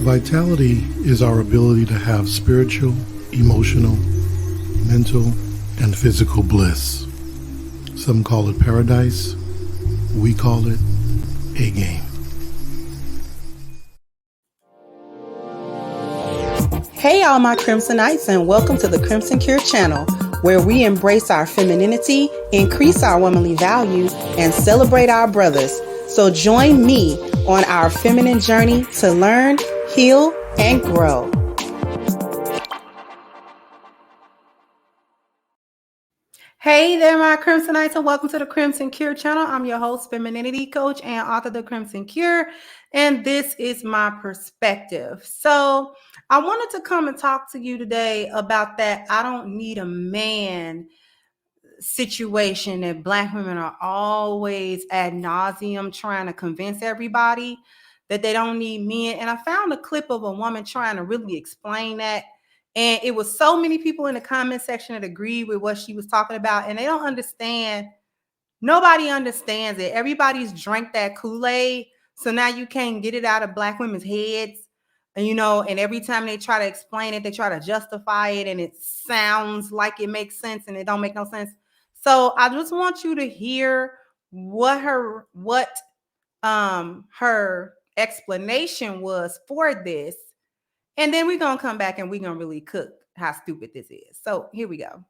Vitality is our ability to have spiritual, emotional, mental, and physical bliss. Some call it paradise. We call it a game. Hey all my Crimsonites, and welcome to the Crimson Cure channel, where we embrace our femininity, increase our womanly values, and celebrate our brothers. So join me on our feminine journey to learn, heal, and grow. Hey there, my Crimsonites, and welcome to the Crimson Cure channel. I'm your host, femininity coach, and author of the Crimson Cure, and this is my perspective. So I wanted to come and talk to you today about that I don't need a man situation that Black women are always ad nauseum trying to convince everybody that they don't need men. And I found a clip of a woman trying to really explain that. And it was so many people in the comment section that agreed with what she was talking about. And they don't understand. Nobody understands it. Everybody's drank that Kool-Aid. So now you can't get it out of Black women's heads. And, and every time they try to explain it, they try to justify it. And it sounds like it makes sense and it don't make no sense. So I just want you to hear what her explanation was for this. And then we're going to come back and we're going to really cook how stupid this is. So here we go.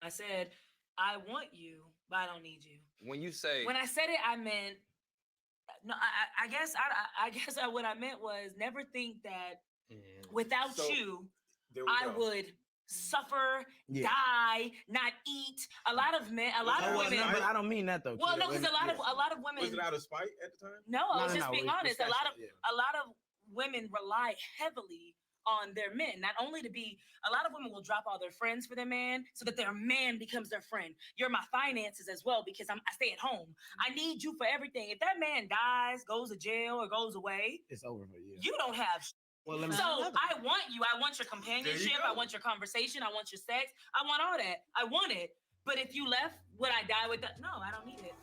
I said, I want you, but I don't need you. When I said it, I meant, no, I guess what I meant was never think that without you, I would suffer, die, not eat. A lot of women. But I don't mean that though. Well, no, because a lot of women. Was it out of spite at the time? No, I was just being honest. A lot of women rely heavily on their men. Not only a lot of women will drop all their friends for their man so that their man becomes their friend. You're my finances as well because I stay at home. I need you for everything. If that man dies, goes to jail, or goes away, it's over for you. You don't have. Well, I want you. I want your companionship. I want your conversation. I want your sex. I want all that. I want it. But if you left, would I die with that? No, I don't need it.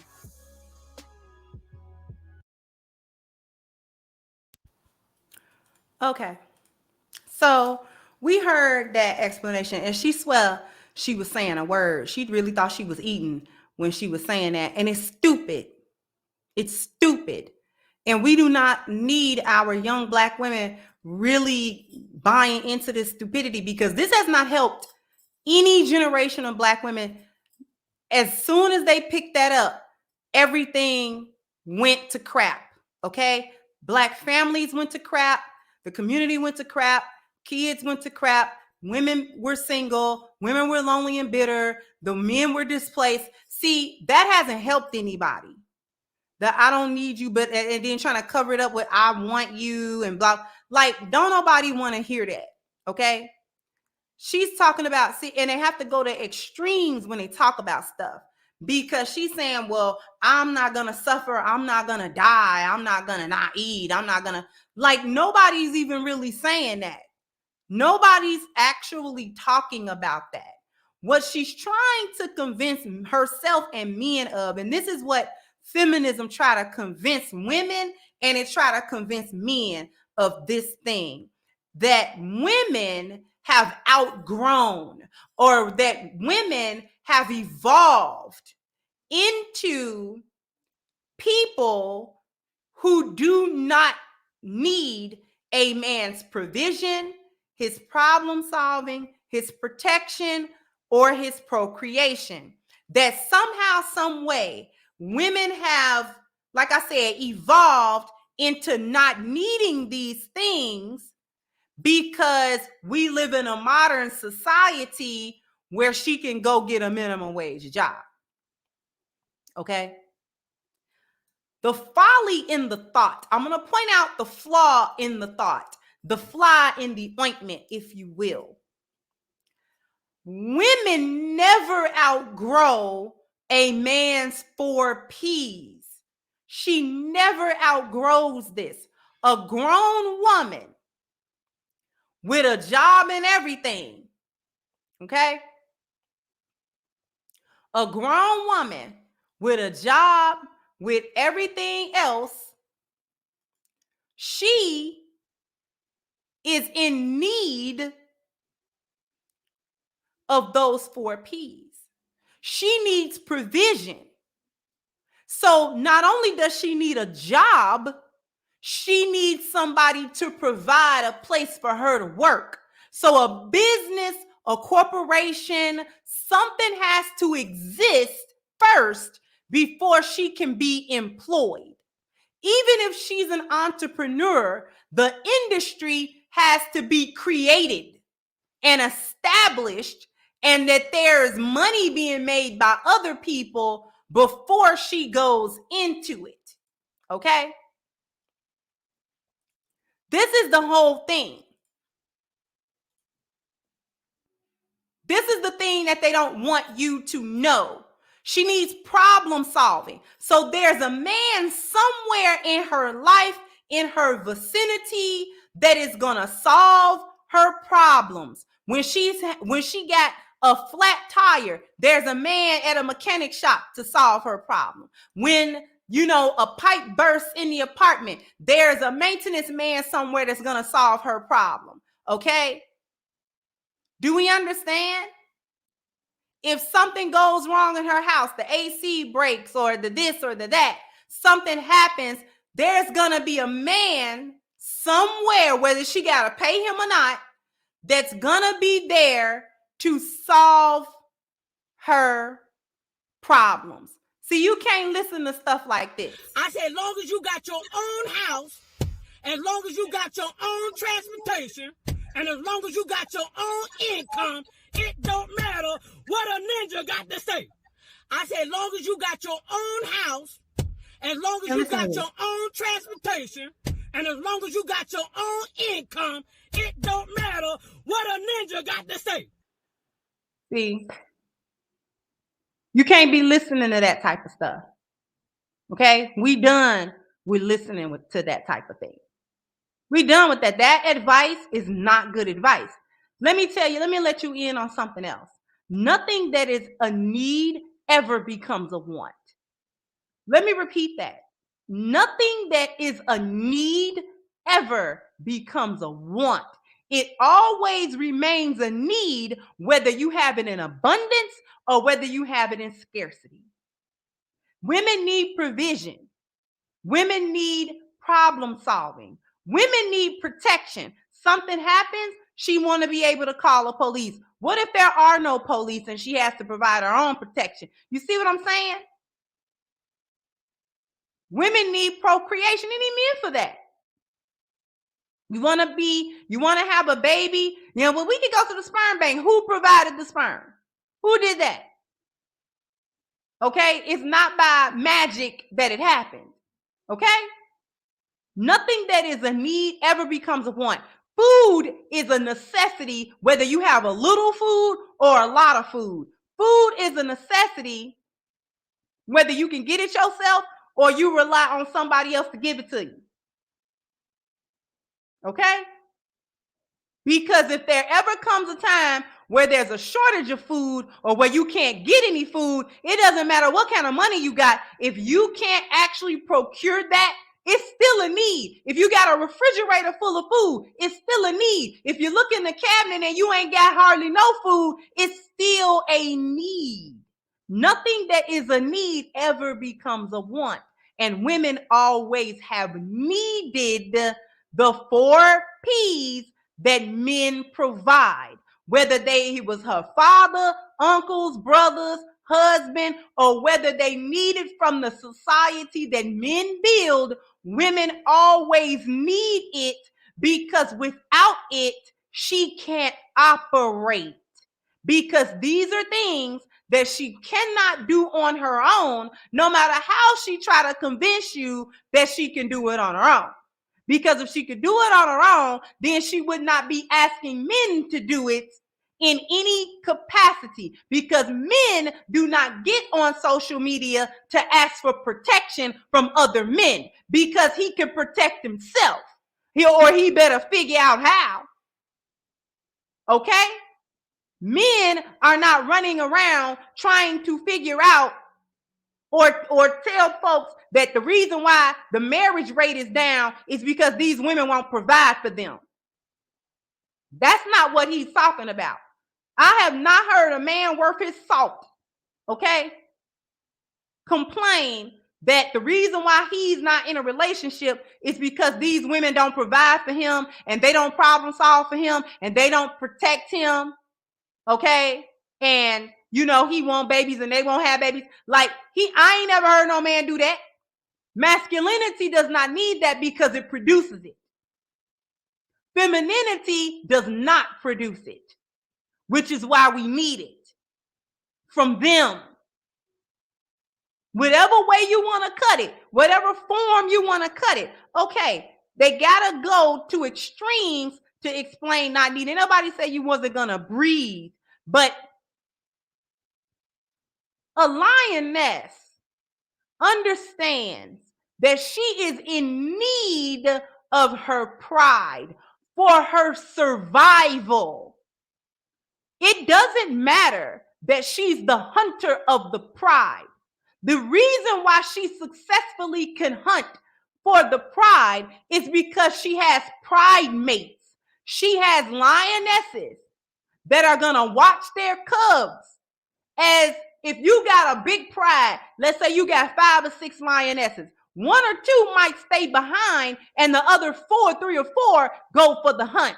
Okay. So we heard that explanation, and she swore she was saying a word. She really thought she was eating when she was saying that, and it's stupid. It's stupid. And we do not need our young Black women really buying into this stupidity, because this has not helped any generation of Black women. As soon as they picked that up, everything went to crap. Okay? Black families went to crap. The community went to crap. Kids went to crap. Women were single. Women were lonely and bitter. The men were displaced. See, that hasn't helped anybody. That I don't need you, but and then trying to cover it up with I want you and blah. Like, don't nobody want to hear that. Okay? She's talking about, and they have to go to extremes when they talk about stuff, because she's saying, well, I'm not going to suffer. I'm not going to die. I'm not going to not eat. I'm not going to, like, nobody's even really saying that. Nobody's actually talking about that. What she's trying to convince herself and men of, and this is what feminism try to convince women, and it try to convince men of this thing, that women have outgrown, or that women have evolved into people who do not need a man's provision, his problem solving, his protection, or his procreation. That somehow, some way, women have, like I said, evolved into not needing these things, because we live in a modern society where she can go get a minimum wage job. Okay? The folly in the thought. I'm going to point out the flaw in the thought, the fly in the ointment, if you will. Women never outgrow a man's 4 P's. She never outgrows this. A grown woman with a job and everything, okay? A grown woman with a job, with everything else, she is in need of those 4 P's. She needs provision. So not only does she need a job, she needs somebody to provide a place for her to work. So a business, a corporation, something has to exist first before she can be employed. Even if she's an entrepreneur, the industry has to be created and established, and that there's money being made by other people before she goes into it. Okay? This is the whole thing. This is the thing that they don't want you to know. She needs problem solving. So there's a man somewhere in her life, in her vicinity, that is going to solve her problems. When she got a flat tire, there's a man at a mechanic shop to solve her problem. When a pipe bursts in the apartment, there's a maintenance man somewhere that's going to solve her problem. Okay? Do we understand? If something goes wrong in her house, the AC breaks or the this or the that, something happens, there's going to be a man somewhere, whether she got to pay him or not, that's going to be there to solve her problems. See, you can't listen to stuff like this. I said, as long as you got your own house, as long as you got your own transportation, and as long as you got your own income, it don't matter what a ninja got to say. I said, as long as you got your own house, as long as you got your own transportation, and as long as you got your own income, it don't matter what a ninja got to say. See, you can't be listening to that type of stuff. Okay? We done with listening to that type of thing. We done with that. That advice is not good advice. Let me tell you, let me let you in on something else. Nothing that is a need ever becomes a want. Let me repeat that. Nothing that is a need ever becomes a want. It always remains a need, whether you have it in abundance or whether you have it in scarcity. Women need provision. Women need problem solving. Women need protection. Something happens, she want to be able to call the police. What if there are no police and she has to provide her own protection? You see what I'm saying? Women need procreation. They need men for that. You want to have a baby? Well, we can go to the sperm bank. Who provided the sperm? Who did that? Okay? It's not by magic that it happened. Okay? Nothing that is a need ever becomes a want. Food is a necessity, whether you have a little food or a lot of food. Food is a necessity, whether you can get it yourself or you rely on somebody else to give it to you. Okay? Because if there ever comes a time where there's a shortage of food or where you can't get any food, it doesn't matter what kind of money you got. If you can't actually procure that, it's still a need. If you got a refrigerator full of food, it's still a need. If you look in the cabinet and you ain't got hardly no food, it's still a need. Nothing that is a need ever becomes a want. And women always have needed the 4 P's that men provide, whether he was her father, uncles, brothers, husband, or whether they needed from the society that men build. Women always need it, because without it, she can't operate. Because these are things that she cannot do on her own, no matter how she try to convince you that she can do it on her own. Because if she could do it on her own, then she would not be asking men to do it in any capacity, because men do not get on social media to ask for protection from other men, because he can protect himself. He better figure out how. Okay? Men are not running around trying to figure out or tell folks that the reason why the marriage rate is down is because these women won't provide for them. That's not what he's talking about. I have not heard a man worth his salt, okay, complain that the reason why he's not in a relationship is because these women don't provide for him and they don't problem solve for him and they don't protect him, okay? And you know, he want babies and they won't have babies. Like, I ain't never heard no man do that. Masculinity does not need that because it produces it. Femininity does not produce it, which is why we need it from them. Whatever way you want to cut it, whatever form you want to cut it. Okay, they got to go to extremes to explain not needing. Nobody said you wasn't going to breathe, but a lioness understands that she is in need of her pride for her survival. It doesn't matter that she's the hunter of the pride. The reason why she successfully can hunt for the pride is because she has pride mates. She has lionesses that are going to watch their cubs. As if you got a big pride, let's say you got 5 or 6 lionesses, 1 or 2 might stay behind and the other 3 or 4 go for the hunt.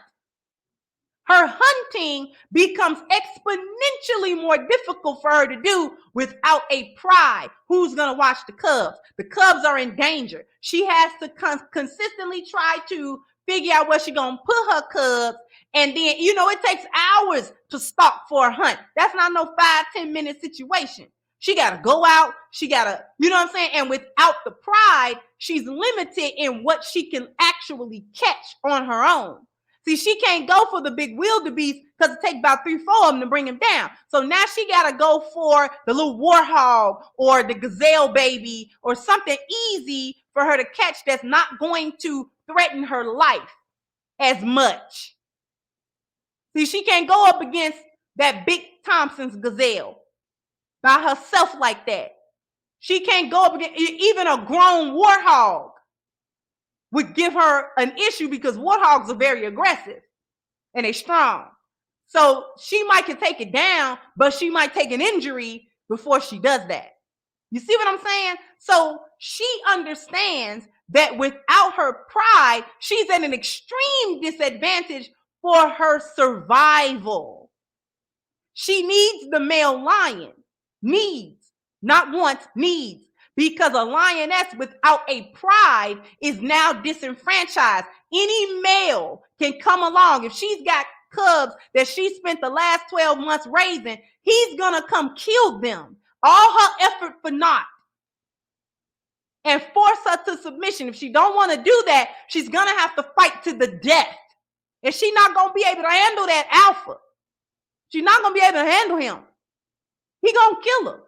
Her hunting becomes exponentially more difficult for her to do without a pride. Who's going to watch the cubs? The cubs are in danger. She has to consistently try to figure out where she's going to put her cubs. And then, you know, it takes hours to stalk for a hunt. That's not no 5-10 minute situation. She got to go out. She got to, you know what I'm saying? And without the pride, she's limited in what she can actually catch on her own. See, she can't go for the big wildebeest because it takes about 3-4 of them to bring him down. So now she got to go for the little warthog or the gazelle baby or something easy for her to catch that's not going to threaten her life as much. See, she can't go up against that big Thompson's gazelle by herself like that. She can't go up against even a grown warthog. Would give her an issue because warthogs are very aggressive and they're strong. So she might can take it down, but she might take an injury before she does that. You see what I'm saying? So she understands that without her pride, she's at an extreme disadvantage for her survival. She needs the male lion. Needs, not wants, needs. Because a lioness without a pride is now disenfranchised. Any male can come along. If she's got cubs that she spent the last 12 months raising, he's going to come kill them. All her effort for naught. And force her to submission. If she don't want to do that, she's going to have to fight to the death. And she's not going to be able to handle that alpha. She's not going to be able to handle him. He going to kill her.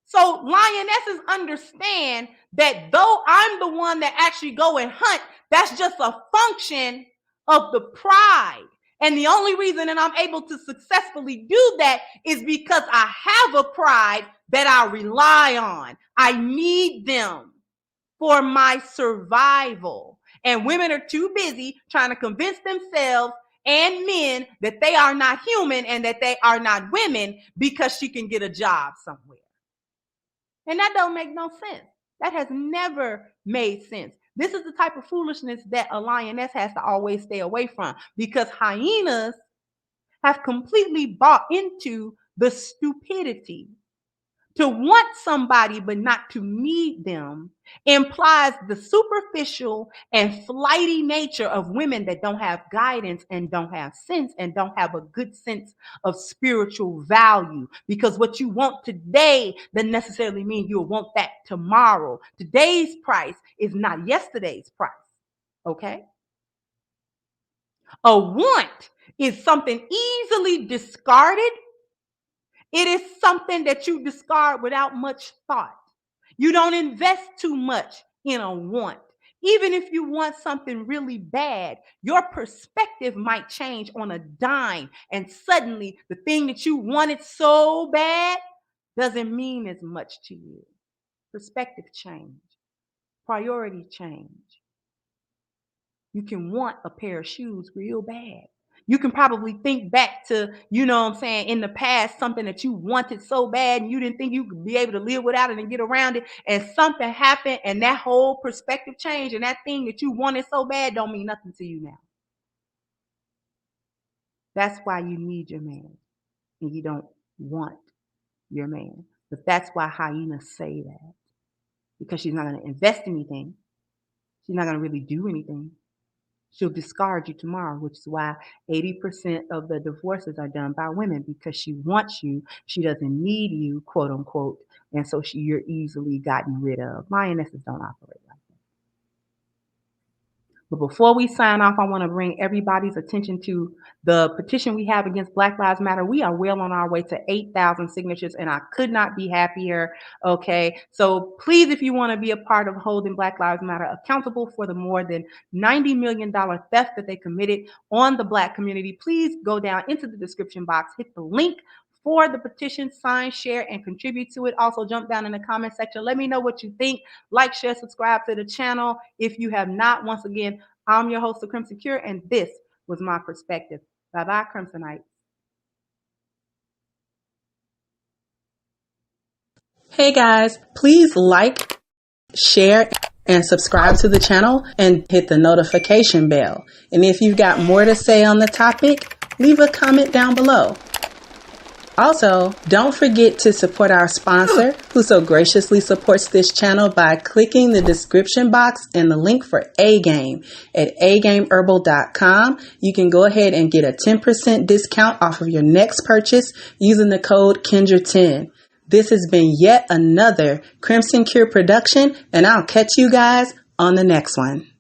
So lionesses understand that though I'm the one that actually go and hunt, that's just a function of the pride. And the only reason that I'm able to successfully do that is because I have a pride that I rely on. I need them for my survival. And women are too busy trying to convince themselves and men that they are not human and that they are not women because she can get a job somewhere. And that don't make no sense. That has never made sense. This is the type of foolishness that a lioness has to always stay away from because hyenas have completely bought into the stupidity. To want somebody but not to need them implies the superficial and flighty nature of women that don't have guidance and don't have sense and don't have a good sense of spiritual value. Because what you want today doesn't necessarily mean you'll want that tomorrow. Today's price is not yesterday's price. Okay? A want is something easily discarded. It is something that you discard without much thought. You don't invest too much in a want. Even if you want something really bad, your perspective might change on a dime, and suddenly the thing that you wanted so bad doesn't mean as much to you. Perspective change, priority change. You can want a pair of shoes real bad. You can probably think back to, you know what I'm saying, in the past, something that you wanted so bad and you didn't think you could be able to live without it and get around it. And something happened and that whole perspective changed. And that thing that you wanted so bad don't mean nothing to you now. That's why you need your man and you don't want your man. But that's why hyenas say that. Because she's not going to invest anything. She's not going to really do anything. She'll discard you tomorrow, which is why 80% of the divorces are done by women, because she wants you. She doesn't need you, quote unquote. And so you're easily gotten rid of. Lionesses don't operate like that. But before we sign off, I want to bring everybody's attention to the petition we have against Black Lives Matter. We are well on our way to 8,000 signatures, and I could not be happier. Okay, so please, if you want to be a part of holding Black Lives Matter accountable for the more than $90 million theft that they committed on the Black community, please go down into the description box, hit the link for the petition, sign, share, and contribute to it. Also, jump down in the comment section. Let me know what you think. Like, share, subscribe to the channel if you have not. Once again, I'm your host, The Crimson Cure, and this was my perspective. Bye-bye, Crimsonites. Hey guys, please like, share, and subscribe to the channel and hit the notification bell. And if you've got more to say on the topic, leave a comment down below. Also, don't forget to support our sponsor, who so graciously supports this channel by clicking the description box and the link for A-Game at agameherbal.com. You can go ahead and get a 10% discount off of your next purchase using the code Kendra10. This has been yet another Crimson Cure production, and I'll catch you guys on the next one.